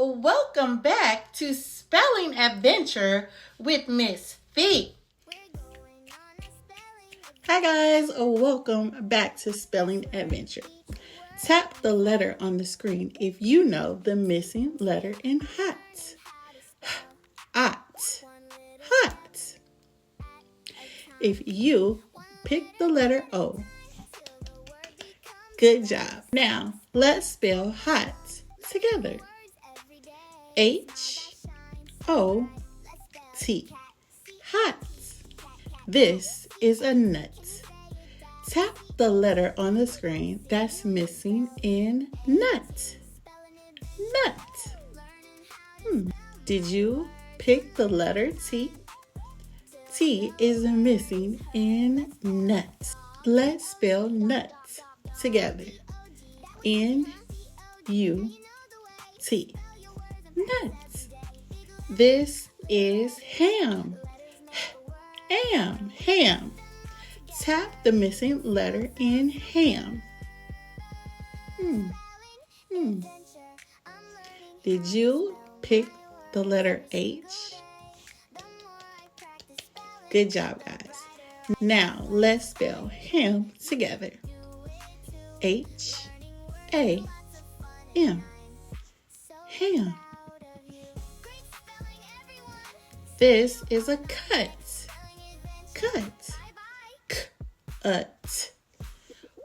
welcome back to Spelling Adventure with Miss Fee. Hi guys, welcome back to Spelling Adventure. Tap the letter on the screen if you know the missing letter in hot. Hot. Hot. If you pick the letter O, good job. Now, let's spell hot together. H-O-T. Hot. This is a nut. Tap the letter on the screen that's missing in nut. Nut. Did you pick the letter T? T is missing in nut. Let's spell nut together. N-U-T. Nuts. This is ham. Ham. Tap the missing letter in ham. Did you pick the letter H? Good job, guys. Now, let's spell ham together. H-A-M. Ham. This is a cut. Cut. Cut.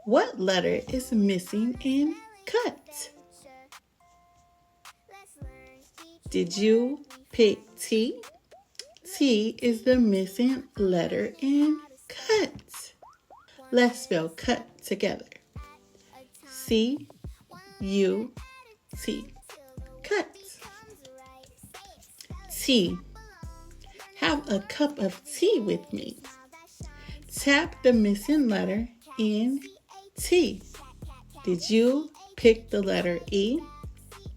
What letter is missing in cut? Did you pick T? T is the missing letter in cut. Let's spell cut together. C-U-T. Cut. T. Have a cup of tea with me. Tap the missing letter in T. Did you pick the letter E?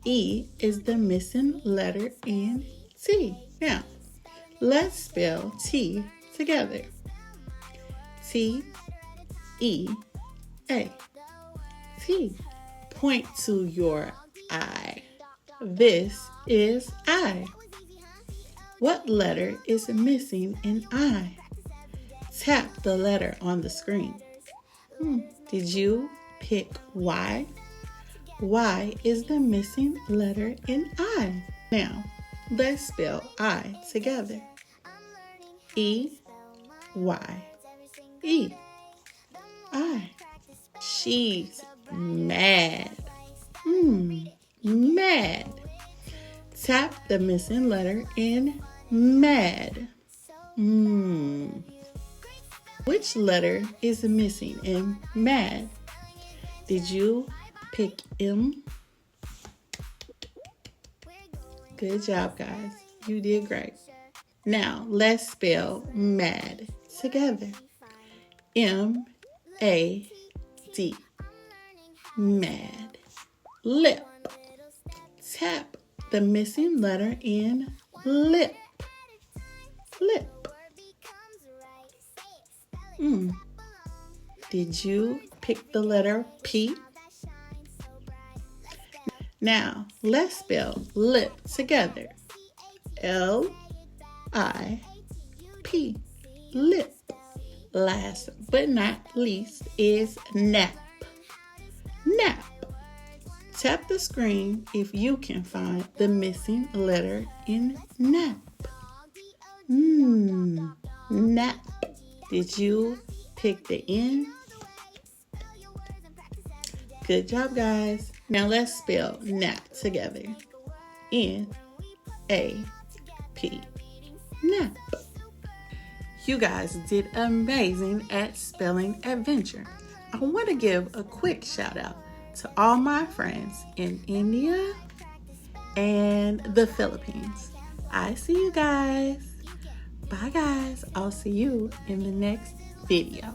E is the missing letter in T. Now, let's spell T together. T-E-A. T. Point to your eye. This is I. What letter is missing in I? Tap the letter on the screen. Did you pick Y? Y is the missing letter in I. Now, let's spell I together. E-Y. E. I. She's mad. Mad. Tap the missing letter in mad. Which letter is missing in mad? Did you pick M? Good job, guys. You did great. Now, let's spell mad together. M-A-D. Mad. Lip. Tap the missing letter in lip. Lip. Did you pick the letter P? Now, let's spell lip together. L-I-P. Lip. Last but not least is nap. Nap. Tap the screen if you can find the missing letter in nap. Nap. Did you pick the N? Good job, guys. Now let's spell nap together. N-A-P. Nap. You guys did amazing at Spelling Adventure. I want to give a quick shout out to all my friends in India and the Philippines. I see you guys. Bye guys. I'll see you in the next video.